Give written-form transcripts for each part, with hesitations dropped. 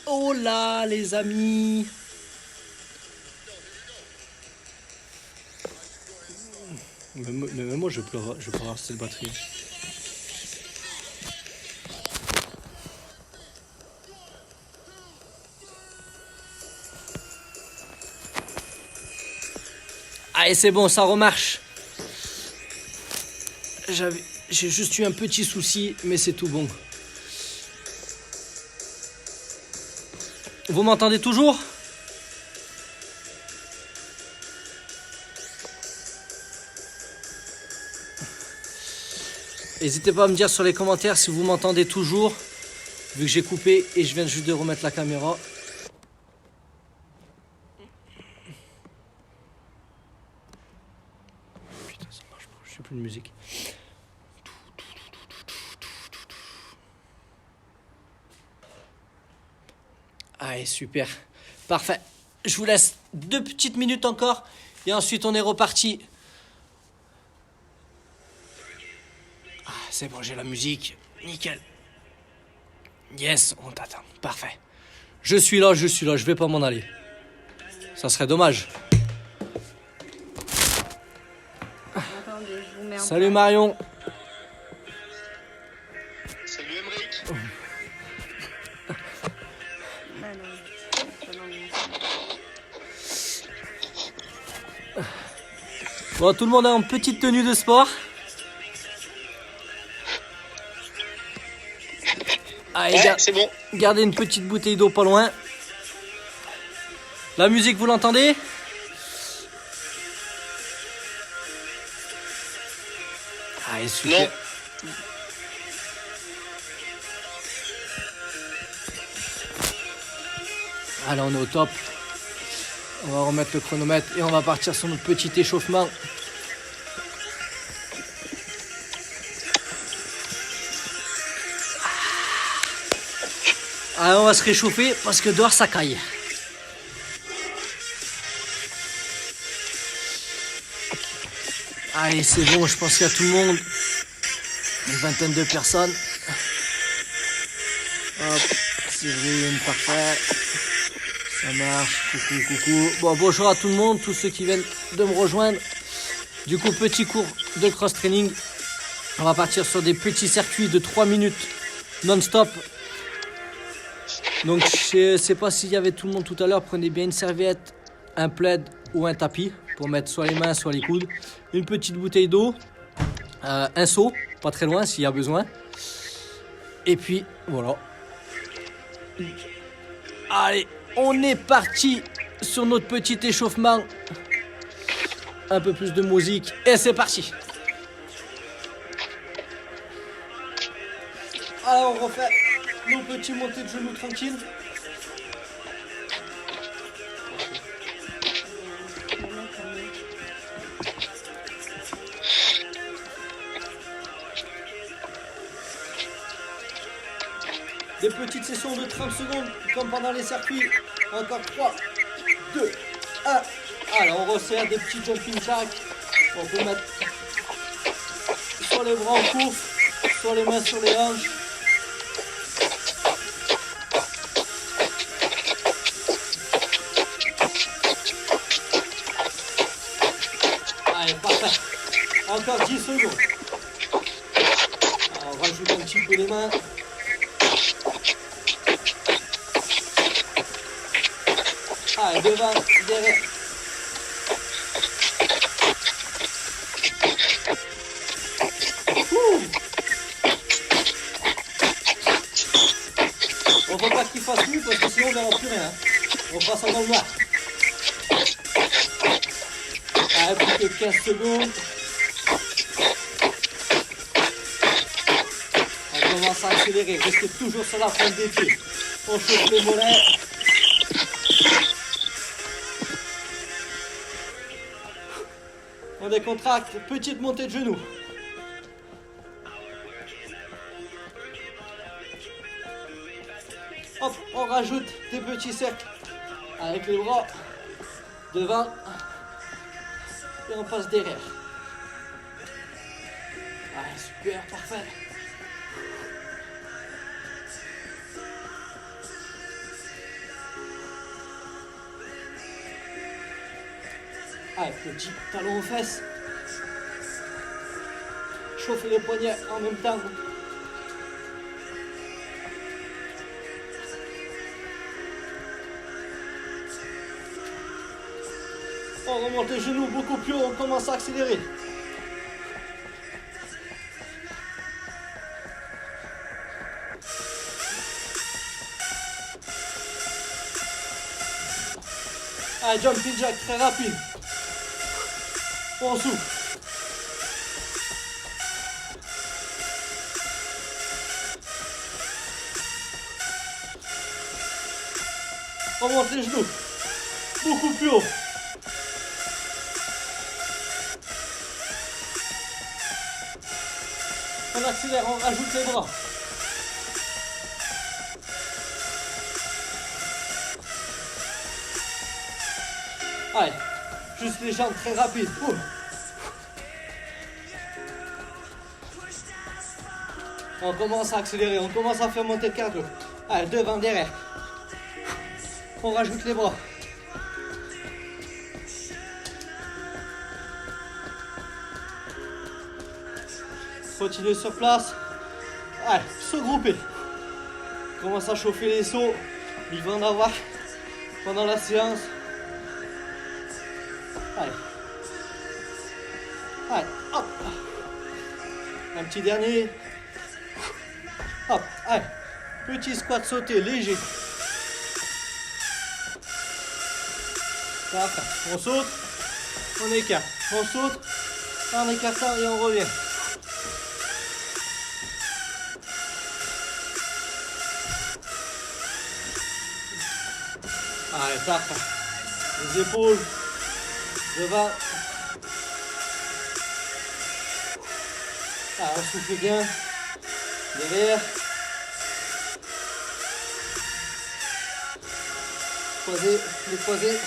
Oh là, les amis. Mais moi, je peux avoir cette batterie. Allez, c'est bon, ça remarche. J'ai juste eu un petit souci, mais c'est tout bon. Vous m'entendez toujours? N'hésitez pas à me dire sur les commentaires si vous m'entendez toujours, vu que j'ai coupé et je viens juste de remettre la caméra. Putain, ça marche pas, je sais plus de musique. Allez, super. Parfait. Je vous laisse 2 petites minutes encore et ensuite on est reparti. Ah, c'est bon, j'ai la musique. Nickel. Yes, on t'attend. Parfait. Je suis là, je vais pas m'en aller. Ça serait dommage. Attendez, je vous mets en Salut Marion. Salut Emeric. Bon, tout le monde est en petite tenue de sport. Allez, Ouais, c'est bon. gardez une petite bouteille d'eau pas loin. La musique, vous l'entendez? Allez, super. Non. Allez, on est au top. On va remettre le chronomètre et on va partir sur notre petit échauffement. Allez, on va se réchauffer parce que dehors ça caille. Allez, c'est bon, je pense qu'il y a tout le monde. Une vingtaine de personnes. Hop, Cyril, parfait. Ça marche, coucou. Bon, bonjour à tout le monde, tous ceux qui viennent de me rejoindre. Du coup, petit cours de cross-training. On va partir sur des petits circuits de 3 minutes non-stop. Donc, je sais pas s'il y avait tout le monde tout à l'heure. Prenez bien une serviette, un plaid ou un tapis pour mettre soit les mains, soit les coudes. Une petite bouteille d'eau, un seau, pas très loin s'il y a besoin. Et puis, voilà. Allez, on est parti sur notre petit échauffement. Un peu plus de musique et c'est parti. Alors, on refait nos petits montées de genoux tranquilles. Des petites sessions de 30 secondes, comme pendant les circuits. Encore 3, 2, 1. Alors, on resserre des petits jumping jacks. On peut mettre soit les bras en course, soit les mains sur les hanches. Allez, parfait. Encore 10 secondes. Alors, on rajoute un petit peu les mains. Allez, devant, derrière. On ne veut pas qu'il fasse nuit parce que sinon on verra plus rien. On fera ça dans le noir. Allez, plus que 15 secondes. On commence à accélérer. Restez toujours sur la pointe des pieds. On chauffe les mollets. On décontracte. Petite montée de genoux. Hop, on rajoute des petits cercles avec les bras devant et on passe derrière. Allez, super, parfait. Allez, petit talon aux fesses. Chauffez les poignets en même temps. On remonte les genoux beaucoup plus haut, on commence à accélérer. Allez, jumping jack très rapide. On souffle. On monte les genoux beaucoup plus haut. On accélère, on rajoute les bras. Allez, juste les jambes très rapides. Ouh. On commence à accélérer, on commence à faire monter le cardio. Allez, devant, derrière. On rajoute les bras. Continuez sur place. Allez, se grouper. Commence à chauffer les sauts. Il va en avoir pendant la séance. Allez. Allez, hop. Un petit dernier. Hop, allez. Petit squat sauté, léger. Parfait. On saute, on écarte. On saute, en écartant et on revient. Allez, parfait. Les épaules devant. Allez, on souffle bien. Derrière. Croisez, les croisés.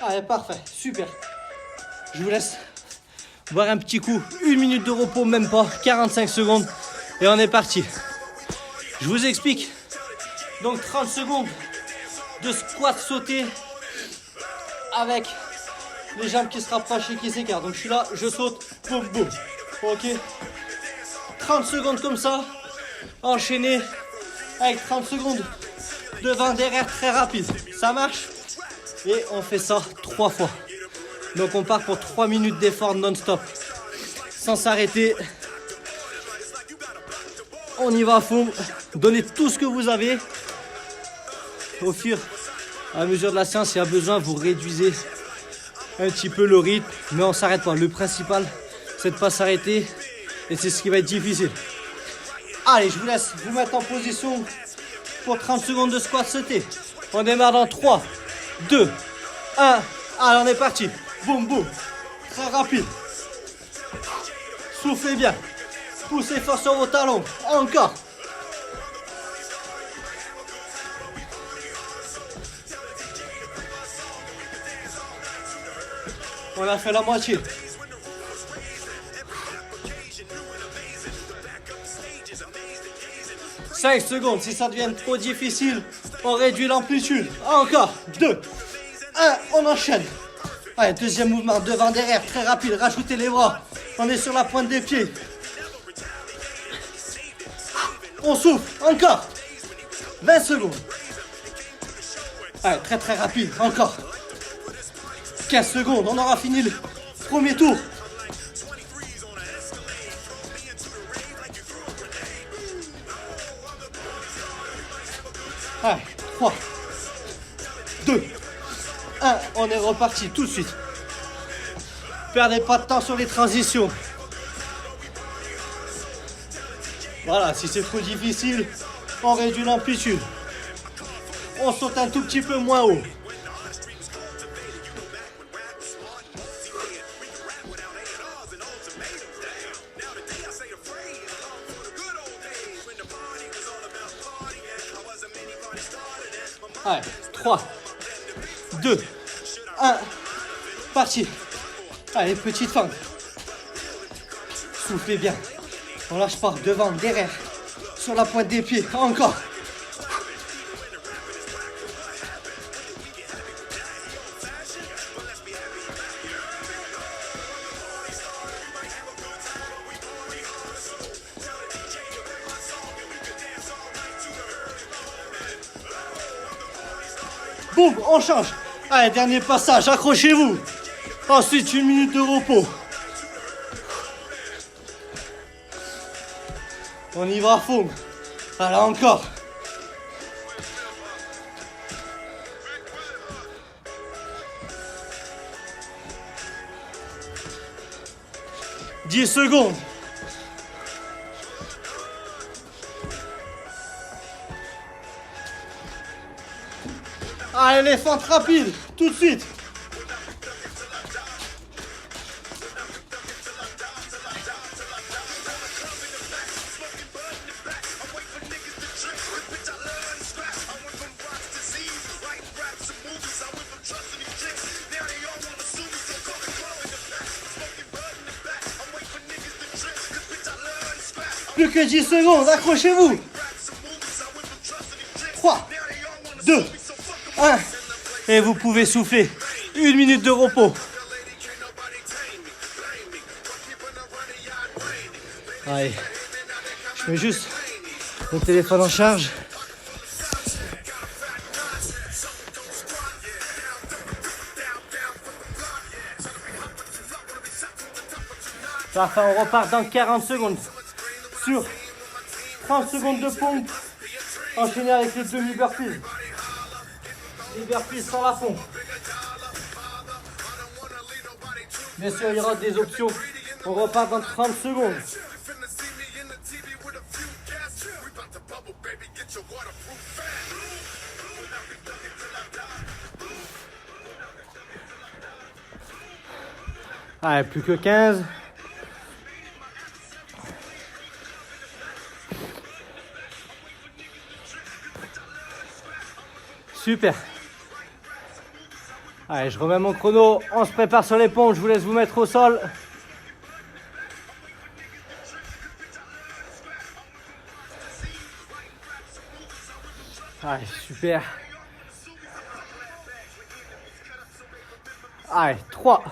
Allez, parfait, super. Je vous laisse boire un petit coup, 1 minute de repos, même pas, 45 secondes et on est parti. Je vous explique. Donc 30 secondes de squat sauté avec les jambes qui se rapprochent et qui s'écartent. Donc je suis là, je saute, boum boum. Ok. 30 secondes comme ça, enchaîné avec 30 secondes devant, derrière, très rapide. Ça marche? Et on fait ça 3 fois. Donc on part pour 3 minutes d'effort non-stop. Sans s'arrêter. On y va à fond. Donnez tout ce que vous avez. Au fur et à mesure de la séance, s'il y a besoin, vous réduisez un petit peu le rythme. Mais on ne s'arrête pas. Le principal, c'est de ne pas s'arrêter. Et c'est ce qui va être difficile. Allez, je vous laisse vous mettre en position pour 30 secondes de squat sauté. On démarre dans 3, 2, 1. Allez, on est parti. Boum, boum. Très rapide. Soufflez bien. Poussez fort sur vos talons. Encore. On a fait la moitié. 5 secondes. Si ça devient trop difficile, on réduit l'amplitude. Encore. 2, 1. On enchaîne. Allez, deuxième mouvement, devant, derrière, très rapide, rajoutez les bras. On est sur la pointe des pieds. On souffle, encore. 20 secondes. Allez, très très rapide, encore. 15 secondes, on aura fini le premier tour. Allez, 3, 2, 1, on est reparti tout de suite. Perdez pas de temps sur les transitions. Voilà, si c'est trop difficile, on réduit l'amplitude. On saute un tout petit peu moins haut. Allez, 3, 2, 1, parti. Allez, petite fente. Soufflez bien. On lâche pas, devant, derrière. sur la pointe des pieds. Encore. Boum, on change. Allez, dernier passage, accrochez-vous. Ensuite, 1 minute de repos. On y va à fond. Allez, encore. « 10 secondes. Allez, les fentes rapides, tout de suite. Plus que 10 secondes, accrochez-vous. 3, 2, 1. Et vous pouvez souffler. 1 minute de repos. Allez, je mets juste mon téléphone en charge. Parfait, on repart dans 40 secondes. Sur 30 secondes de pompe, enchaîné avec les demi-burpees. Les burpees sans la pompe. Bien sûr, il y aura des options. On repart dans 30 secondes. Allez, plus que 15. Super. Allez, je remets mon chrono. On se prépare sur les pompes. Je vous laisse vous mettre au sol. Allez, super. Allez, 3,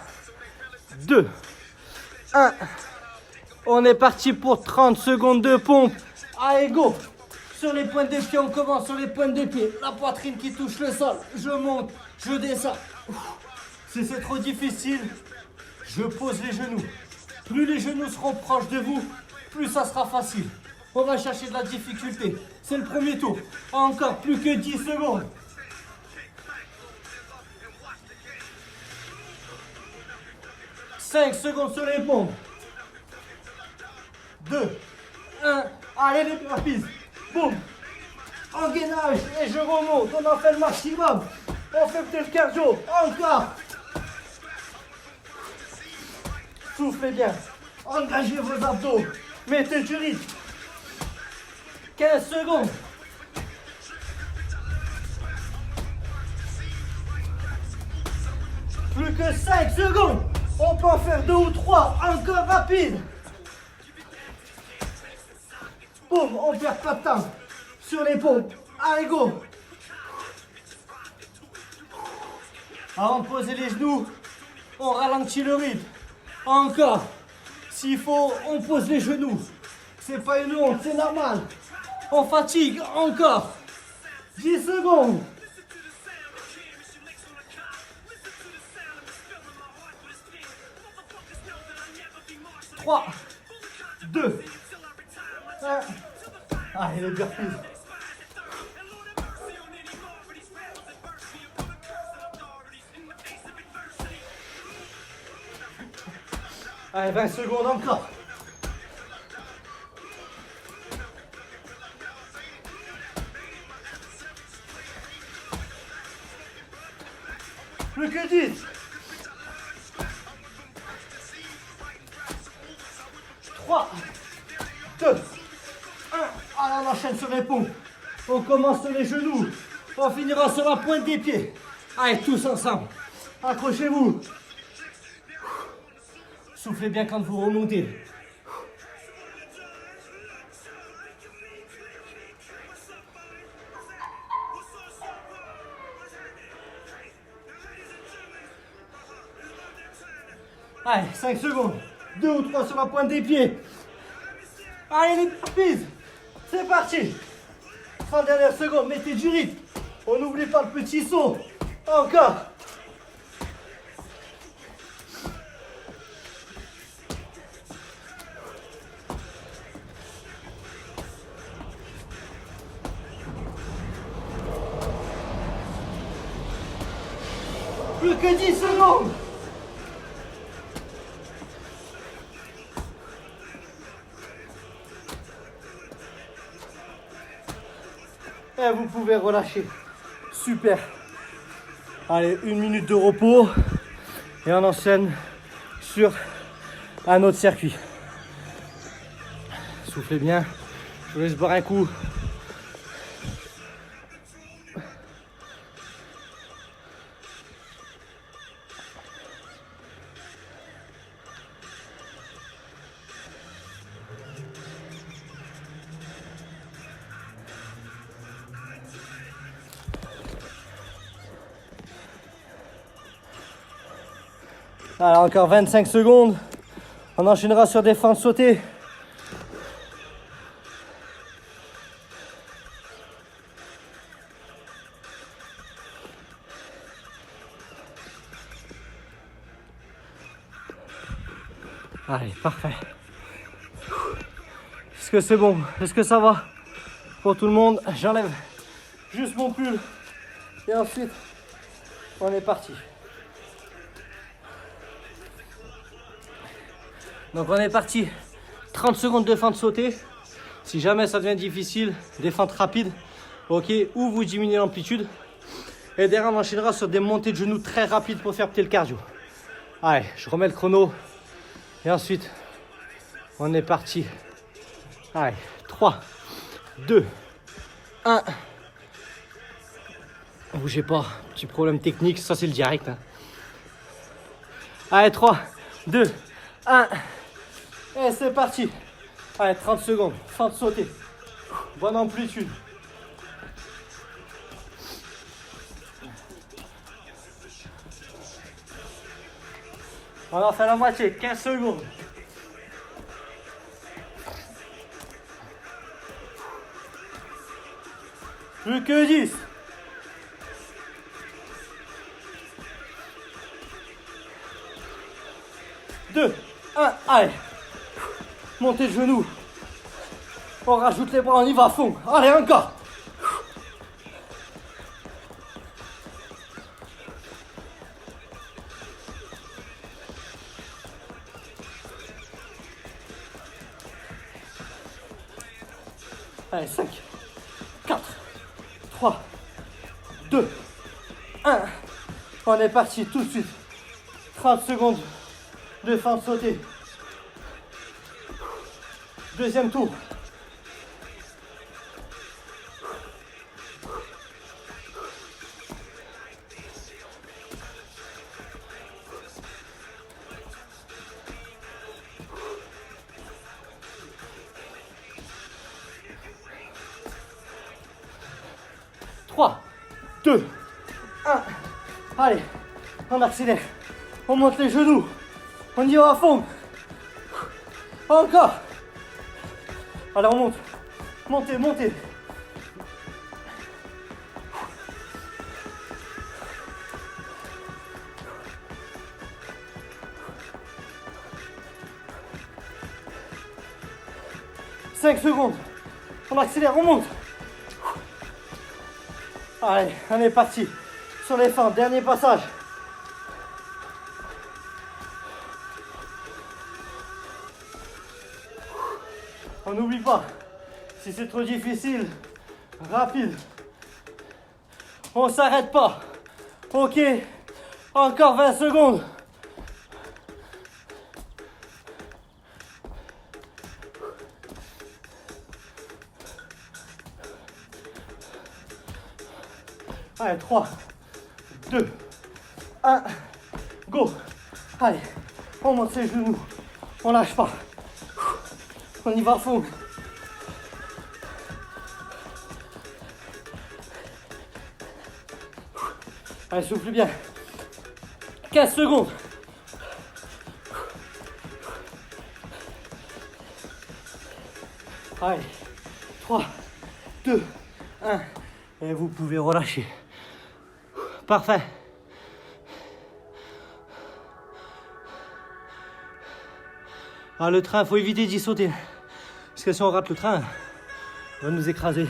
2, 1. On est parti pour 30 secondes de pompe. Allez, go. Sur les pointes des pieds, on commence sur les pointes des pieds. La poitrine qui touche le sol. Je monte, je descends. Si c'est trop difficile, je pose les genoux. Plus les genoux seront proches de vous, plus ça sera facile. On va chercher de la difficulté. C'est le premier tour. Encore plus que 10 secondes. « 5 secondes sur les pompes. 2, 1. Allez les burpees. Boum. Engainage et je remonte. On en fait le maximum. On fait peut-être le cardio. Encore. Soufflez bien. Engagez vos abdos. Mettez du rythme. 15 secondes. Plus que 5 secondes. On peut en faire 2 ou 3. Encore rapide. Boum, on perd pas de temps. Sur les pompes. Allez, go. Avant de poser les genoux, on ralentit le rythme. Encore. S'il faut, on pose les genoux. C'est pas une honte, c'est normal. On fatigue. Encore. 10 secondes. 3, 2, 1. Allez, les burpees. Allez, 20 secondes encore. Plus que 10. 3, 2, 1. Allez, on enchaîne sur les pompes. On commence sur les genoux. On finira sur la pointe des pieds. Allez, tous ensemble. Accrochez-vous. Soufflez bien quand vous remontez. Allez, 5 secondes. 2 ou 3 sur la pointe des pieds. Allez, les pupilles. C'est parti. 30 dernières secondes, mettez du rythme. On n'oublie pas le petit saut. Encore. Plus que 10 secondes. Et vous pouvez relâcher. Super. Allez, 1 minute de repos. Et on enchaîne sur un autre circuit. Soufflez bien. Je vous laisse boire un coup. Alors encore 25 secondes. On enchaînera sur des fentes sautées. Allez, parfait. Est-ce que c'est bon? Est-ce que ça va pour tout le monde? J'enlève juste mon pull. Et ensuite, on est parti. Donc on est parti, 30 secondes de fente sautée. Si jamais ça devient difficile, des fentes rapides, ok, ou vous diminuez l'amplitude. Et derrière on enchaînera sur des montées de genoux très rapides pour faire peut-être le cardio. Allez, je remets le chrono. Et ensuite, on est parti. Allez, 3, 2, 1. Bougez pas, petit problème technique, ça c'est le direct. Hein. Allez, 3, 2, 1. Et c'est parti. Allez, 30 secondes. Fente sautée. Bonne amplitude. On en fait la moitié. 15 secondes. Plus que 10. 2, 1. Allez. Montez le genou. On rajoute les bras, on y va à fond. Allez, encore. Allez, 5, 4, 3, 2, 1. On est parti tout de suite. 30 secondes de fente sautée. Deuxième tour. Trois, 2, 1. Allez, on accélère. On monte les genoux. On y va à fond. Encore. Allez, on monte. Montez, montez. Cinq secondes. On accélère, on monte. Allez, on est parti. Sur les fins, dernier passage. On n'oublie pas, si c'est trop difficile, rapide. On s'arrête pas. Ok, encore 20 secondes. Allez, 3, 2, 1, go. Allez, on monte ses genoux, on lâche pas. On y va à fond. Allez, souffle bien. 15 secondes. Allez, 3, 2, 1. Et vous pouvez relâcher. Parfait. Ah, le train, il faut éviter d'y sauter. Parce que si on rate le train, il va nous écraser.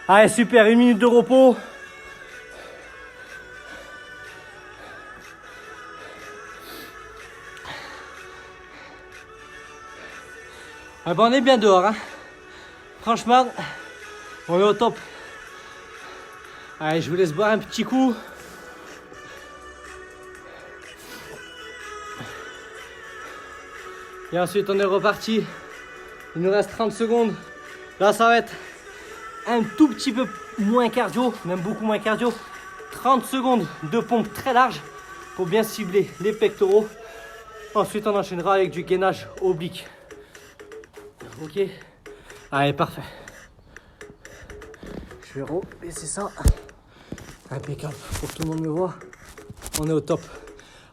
Allez, super, 1 minute de repos. Ah ben, on est bien dehors, hein. Franchement, on est au top. Allez, je vous laisse boire un petit coup. Et ensuite, on est reparti. Il nous reste 30 secondes. Là, ça va être un tout petit peu moins cardio, même beaucoup moins cardio. 30 secondes de pompe très large pour bien cibler les pectoraux. Ensuite, on enchaînera avec du gainage oblique. Ok. Allez, parfait. Je vais rebaisser ça. Impeccable. Pour que tout le monde me voit. On est au top.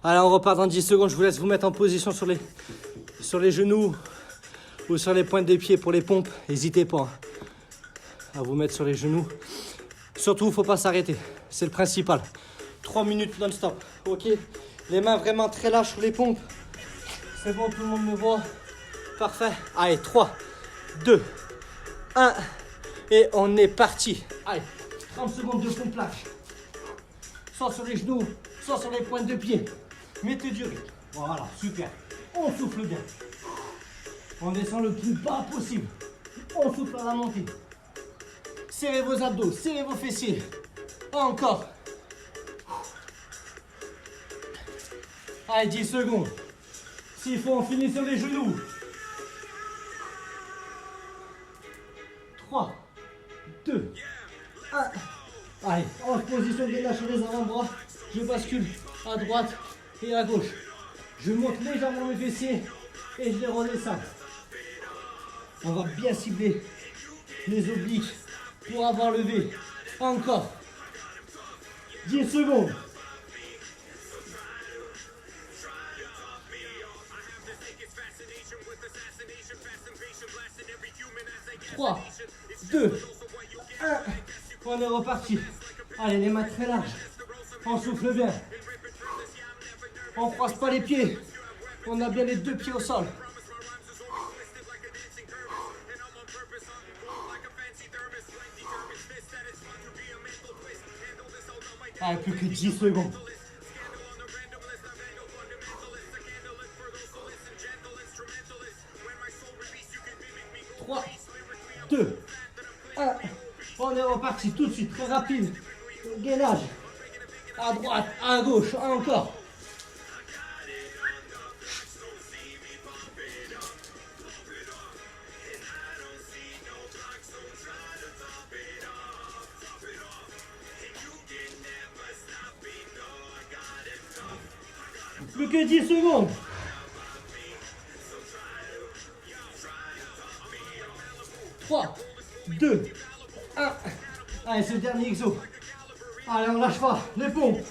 Allez, on repart dans 10 secondes. Je vous laisse vous mettre en position sur les genoux ou sur les pointes des pieds pour les pompes. N'hésitez pas à vous mettre sur les genoux. Surtout, il ne faut pas s'arrêter. C'est le principal. 3 minutes non-stop. Ok. Les mains vraiment très lâches sur les pompes. C'est bon, tout le monde me voit. Parfait. Allez, 3, 2, 1. Et on est parti. Allez, 30 secondes de pompe lâche. Soit sur les genoux, soit sur les pointes de pied. Mettez du rythme. Voilà, super. On souffle bien. On descend le plus bas possible. On souffle à la montée. Serrez vos abdos, serrez vos fessiers. Encore. Allez, 10 secondes. S'il faut, on finit sur les genoux. 3, 2, 1. Allez, en position de gainage sur les avant-bras. Je bascule à droite et à gauche. Je monte légèrement mes fessiers et je les redescends. On va bien cibler les obliques pour avoir levé. Encore. 10 secondes. 3, 2, 1. On est reparti. Allez, les mains très larges. On souffle bien. On ne croise pas les pieds. On a bien les 2 pieds au sol. Allez, plus que 10 secondes. 3, 2, 1. On est reparti tout de suite, très rapide. Gainage. À droite, à gauche, encore. Plus que 10 secondes. 3, 2, 1. Allez, c'est le dernier exo. Allez, on lâche pas. Les pompes.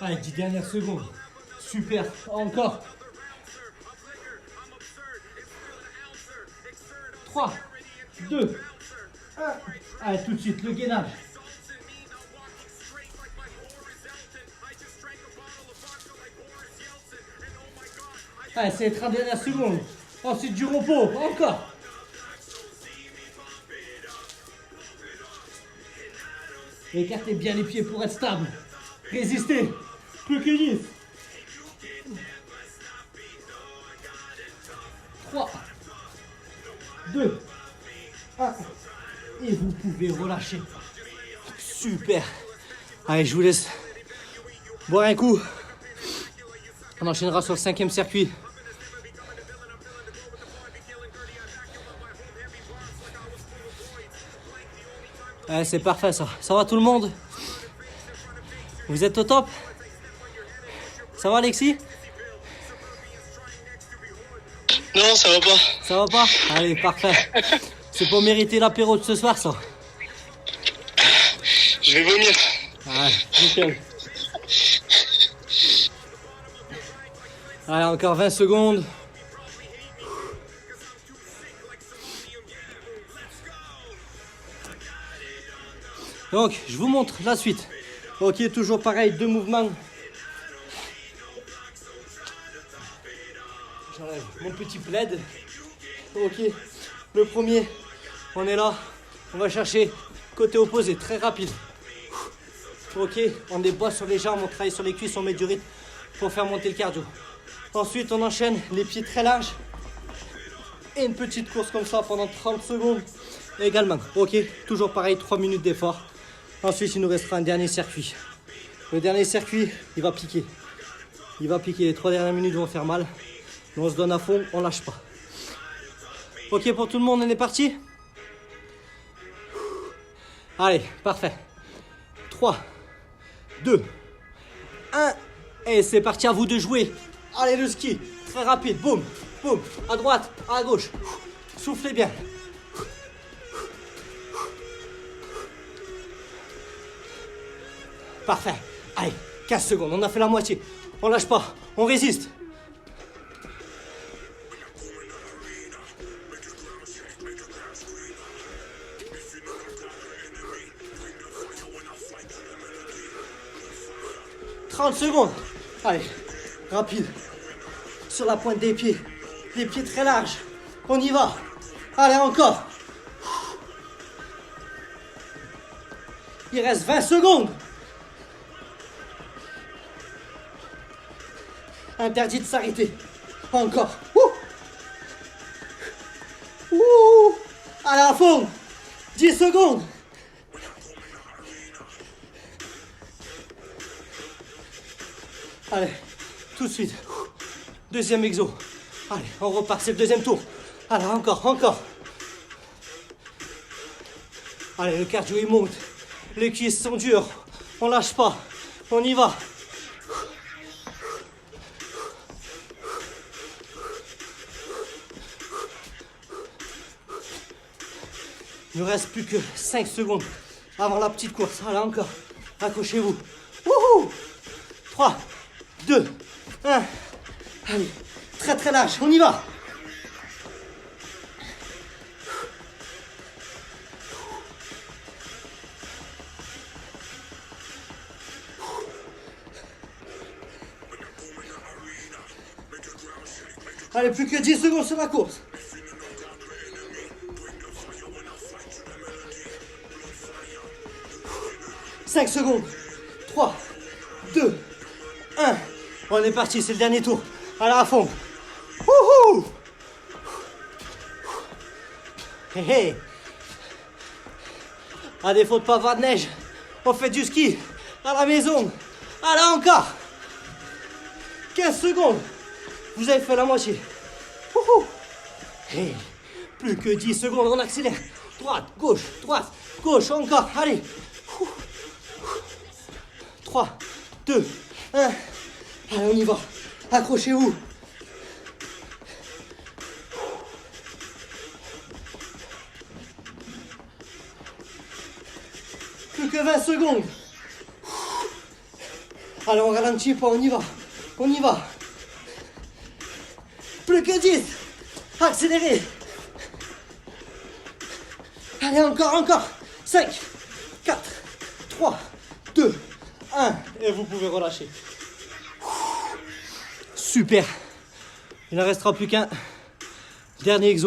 Allez, 10 dernières secondes. Super. Encore. 3, 2, 1. Allez, tout de suite, le gainage. Allez, c'est les 30 dernières secondes. Ensuite, du repos. Encore. Écartez bien les pieds pour être stable. Résistez. Plus que 10. 3, 2, 1. Et vous pouvez relâcher. Super. Allez, je vous laisse boire un coup. On enchaînera sur le 5e circuit. Allez, c'est parfait ça. Ça va tout le monde? Vous êtes au top? Ça va Alexis? Non, ça va pas. Ça va pas? Allez, parfait. C'est pour mériter l'apéro de ce soir, ça. Je vais vomir. Ouais, nickel. Allez, encore 20 secondes. Donc, je vous montre la suite. Ok, toujours pareil, 2 mouvements. J'enlève mon petit plaid. Ok, le premier, on est là. On va chercher côté opposé, très rapide. Ok, on déboîte sur les jambes, on travaille sur les cuisses, on met du rythme pour faire monter le cardio. Ensuite, on enchaîne les pieds très larges. Et une petite course comme ça pendant 30 secondes également. Ok, toujours pareil, 3 minutes d'effort. Ensuite, il nous restera un dernier circuit. Le dernier circuit, il va piquer. Il va piquer, les 3 dernières minutes vont faire mal. Mais on se donne à fond, on lâche pas. Ok pour tout le monde, on est parti? Allez, parfait. 3, 2, 1. Et c'est parti, à vous de jouer. Allez, le ski, très rapide. Boum, boum, à droite, à gauche. Soufflez bien. Parfait. Allez, 15 secondes, on a fait la moitié. On lâche pas, on résiste. « 30 secondes. Allez, rapide. Sur la pointe des pieds. Les pieds très larges. On y va. Allez, encore. Il reste 20 secondes. Interdit de s'arrêter. Encore. Ouh. Ouh. Allez, à fond. 10 secondes. Allez, tout de suite. Deuxième exo. Allez, on repart, c'est le deuxième tour. Allez, encore, encore. Allez, le cardio il monte. Les cuisses sont dures. On lâche pas. On y va. Il ne reste plus que 5 secondes avant la petite course. Allez, encore. Accrochez-vous. Wouhou! 3, 2, 1. Allez, très très large. On y va. Allez, plus que 10 secondes sur la course. « 5 secondes. 3, 2, 1. On est parti, c'est le dernier tour. Alors à fond. Wouhou! Hey, hey. À défaut de pas avoir de neige, on fait du ski à la maison. Allez, encore. 15 secondes. Vous avez fait la moitié. Wouhou! Hey. Plus que 10 secondes, on accélère. Droite, gauche, encore. Allez. 3, 2, 1. Allez, on y va. Accrochez-vous. Plus que 20 secondes. Allez, on ralentit pas, on y va. On y va. Plus que 10. Accélérez. Allez, encore. 5, 4, 3, 2, 1. Et vous pouvez relâcher. Super. Il ne restera plus qu'un dernier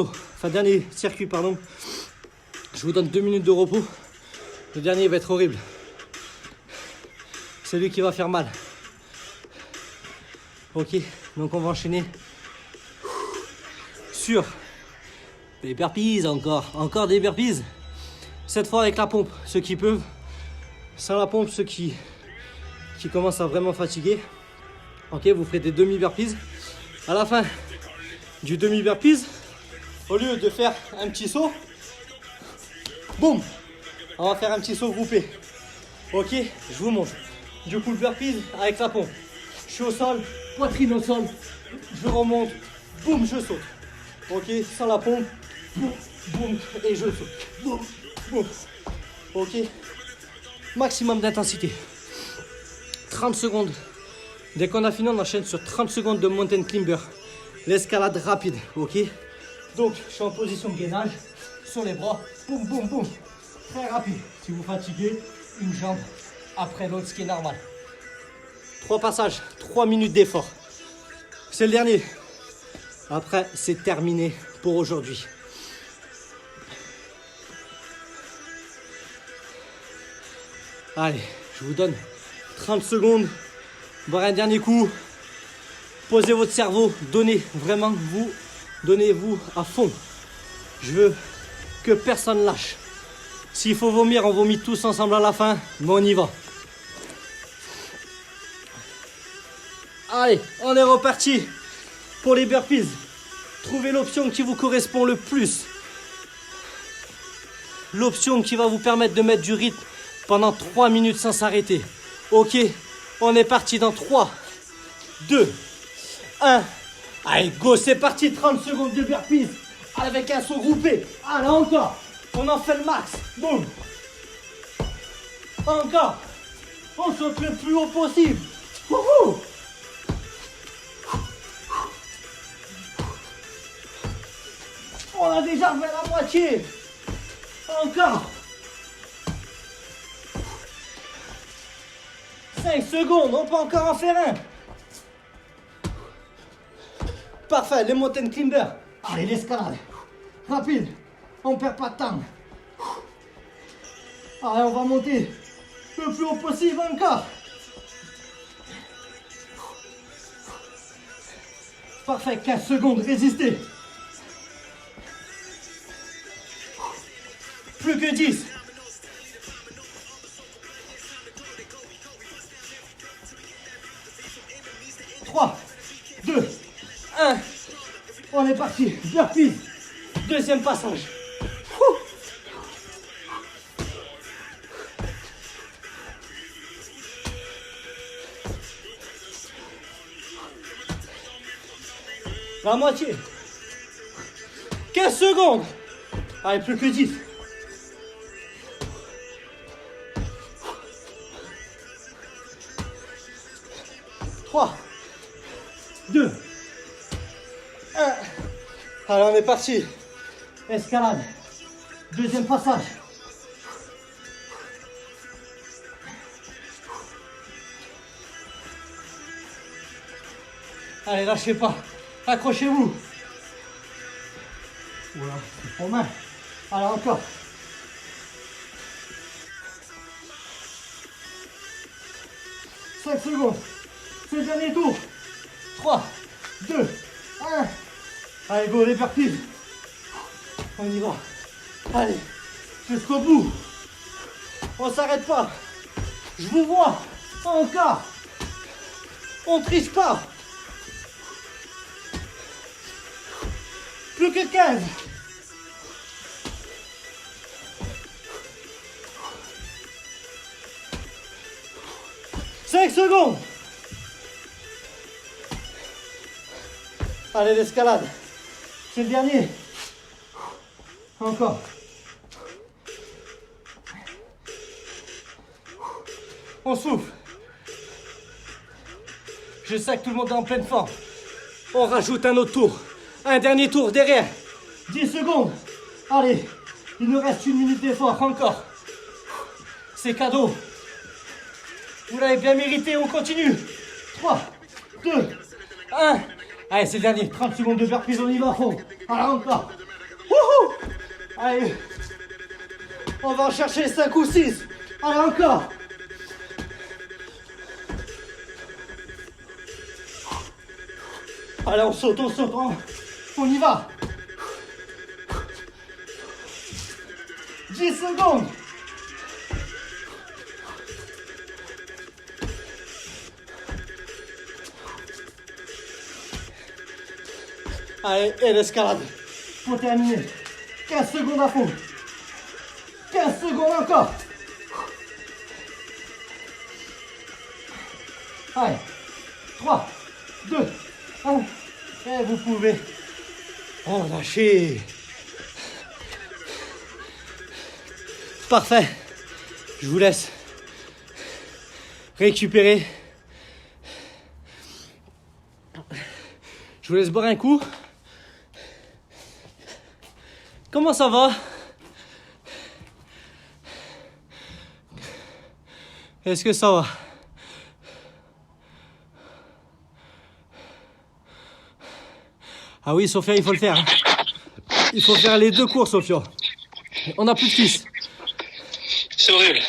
circuit, pardon. Je vous donne 2 minutes de repos. Le dernier va être horrible. C'est lui qui va faire mal. Ok, donc on va enchaîner sur des burpees, encore des burpees. Cette fois avec la pompe, ceux qui peuvent. Sans la pompe, ceux qui commencent à vraiment fatiguer. Ok, vous ferez des demi-burpees. À la fin du demi-burpees, au lieu de faire un petit saut, boum, on va faire un petit saut groupé. Ok, je vous montre. Du coup, le burpees avec la pompe. Je suis au sol, poitrine au sol, je remonte, boum, je saute. Ok, sans la pompe. Boum, boum, et je saute. Boum, boum. Ok. Maximum d'intensité. 30 secondes. Dès qu'on a fini, on enchaîne sur 30 secondes de mountain climber. L'escalade rapide, ok? Donc, je suis en position de gainage, sur les bras, boum, boum, boum. Très rapide. Si vous fatiguez, une jambe après l'autre, ce qui est normal. 3 passages, 3 minutes d'effort. C'est le dernier. Après, c'est terminé pour aujourd'hui. Allez, je vous donne 30 secondes. Boire un dernier coup. Posez votre cerveau. Donnez-vous à fond. Je veux que personne lâche. S'il faut vomir, on vomit tous ensemble à la fin. Mais on y va. Allez, on est reparti pour les burpees. Trouvez l'option qui vous correspond le plus. L'option qui va vous permettre de mettre du rythme pendant 3 minutes sans s'arrêter. Ok, on est parti dans 3, 2, 1. Allez, go, c'est parti. 30 secondes de burpees avec un saut groupé. Allez, encore. On en fait le max. Boum. Encore. On saute le plus haut possible. Wouhou. On a déjà fait la moitié. Encore. 5 secondes, on peut encore en faire un. Parfait, les mountain climbers. Allez, l'escalade. Rapide, on perd pas de temps. Allez, on va monter le plus haut possible encore. Parfait, 15 secondes, résistez. Plus que 10. Trois, 2, 1. On est parti. Burpees. Deuxième passage. Ouh. La moitié. 15 secondes. Allez, plus que 10. Trois, 2, 1. Allez, on est parti. Escalade. Deuxième passage. Allez, lâchez pas. Accrochez-vous. Voilà, c'est trop mal. Allez, encore. Cinq secondes. C'est le dernier tour. 3, 2, 1. Allez, go, les burpees. On y va. Allez, jusqu'au bout. On s'arrête pas. Je vous vois. Encore. On triche pas. Plus que 15. Cinq secondes. Allez, l'escalade. C'est le dernier. Encore. On souffle. Je sais que tout le monde est en pleine forme. On rajoute un autre tour. Un dernier tour derrière. 10 secondes. Allez, il nous reste 1 minute d'effort. Encore. C'est cadeau. Vous l'avez bien mérité. On continue. 3, 2, 1. Allez, c'est le dernier. 30 secondes de burpees, on y va à fond. Allez, encore. Wouhou. Allez. On va en chercher 5 ou 6. Allez, encore. Allez, on saute. On y va. 10 secondes. Allez, et l'escalade. Pour terminer. 15 secondes à fond. 15 secondes encore. Allez. 3, 2, 1. Et vous pouvez Relâchez. Parfait. Je vous laisse récupérer. Je vous laisse boire un coup. Comment ça va? Est-ce que ça va? Ah oui, Sophia, il faut le faire. Il faut faire les 2 cours, Sophia. On n'a plus de fils. C'est horrible.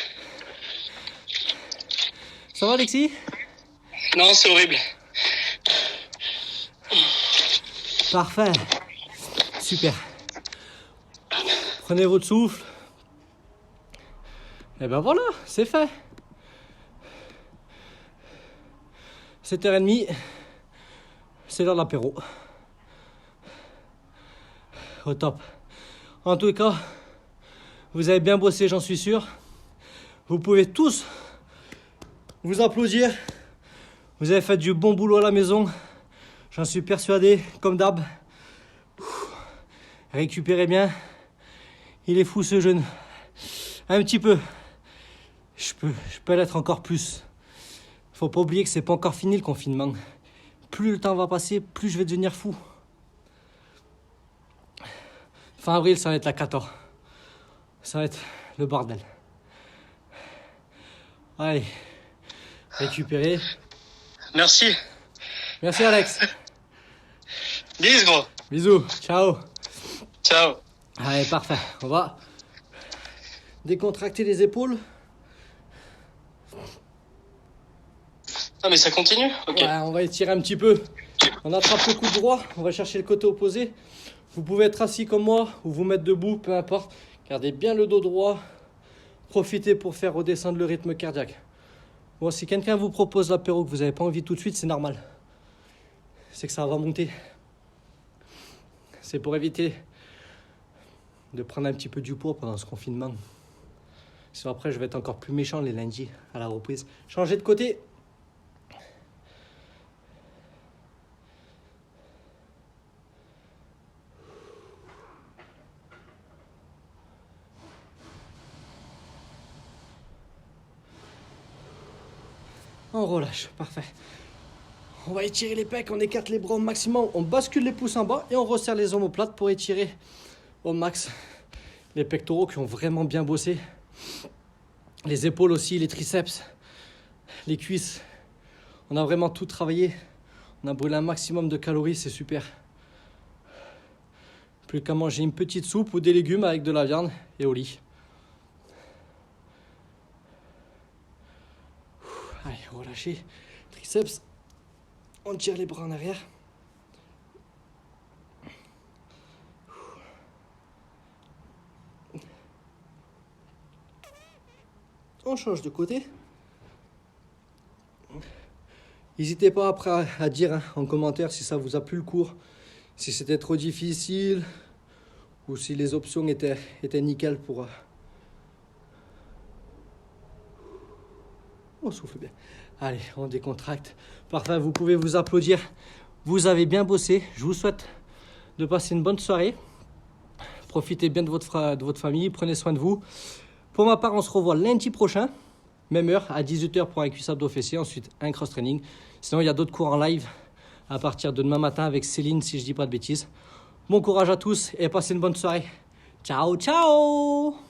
Ça va, Alexis? Non, c'est horrible. Parfait. Super. Prenez votre souffle. Et ben voilà, c'est fait. 7h30. C'est l'heure de l'apéro. Au top. En tout cas, vous avez bien bossé, j'en suis sûr. Vous pouvez tous vous applaudir. Vous avez fait du bon boulot à la maison. J'en suis persuadé, comme d'hab. Récupérez bien. Il est fou ce jeune. Un petit peu. Je peux l'être encore plus. Faut pas oublier que c'est pas encore fini le confinement. Plus le temps va passer, plus je vais devenir fou. Fin avril, ça va être la cata. Ça va être le bordel. Allez, récupérez. Merci. Merci Alex. Bis, gros. Bisous, ciao. Ciao. Allez, parfait. On va décontracter les épaules. Ah, mais ça continue? Ok. Ouais, on va étirer un petit peu. On attrape le coude droit, on va chercher le côté opposé. Vous pouvez être assis comme moi ou vous mettre debout, peu importe. Gardez bien le dos droit. Profitez pour faire redescendre le rythme cardiaque. Bon, si quelqu'un vous propose l'apéro que vous n'avez pas envie tout de suite, c'est normal. C'est que ça va monter. C'est pour éviter de prendre un petit peu du poids pendant ce confinement. Sinon après, je vais être encore plus méchant les lundis à la reprise. Changez de côté. On relâche, parfait. On va étirer les pecs, on écarte les bras au maximum, on bascule les pouces en bas et on resserre les omoplates pour étirer au max les pectoraux qui ont vraiment bien bossé. Les épaules aussi, les triceps, les cuisses. On a vraiment tout travaillé. On a brûlé un maximum de calories, c'est super. Plus qu'à manger une petite soupe ou des légumes avec de la viande et au lit. Allez, relâchez. Triceps. On tire les bras en arrière. On change de côté. N'hésitez pas après à dire en commentaire si ça vous a plu le cours, si c'était trop difficile ou si les options étaient nickel pour... On souffle bien. Allez, on décontracte. Parfait, vous pouvez vous applaudir. Vous avez bien bossé. Je vous souhaite de passer une bonne soirée. Profitez bien de votre famille. Prenez soin de vous. Pour ma part, on se revoit lundi prochain. Même heure, à 18h pour un cuissable dos fessier. Ensuite, un cross-training. Sinon, il y a d'autres cours en live à partir de demain matin avec Céline, si je dis pas de bêtises. Bon courage à tous et passez une bonne soirée. Ciao, ciao!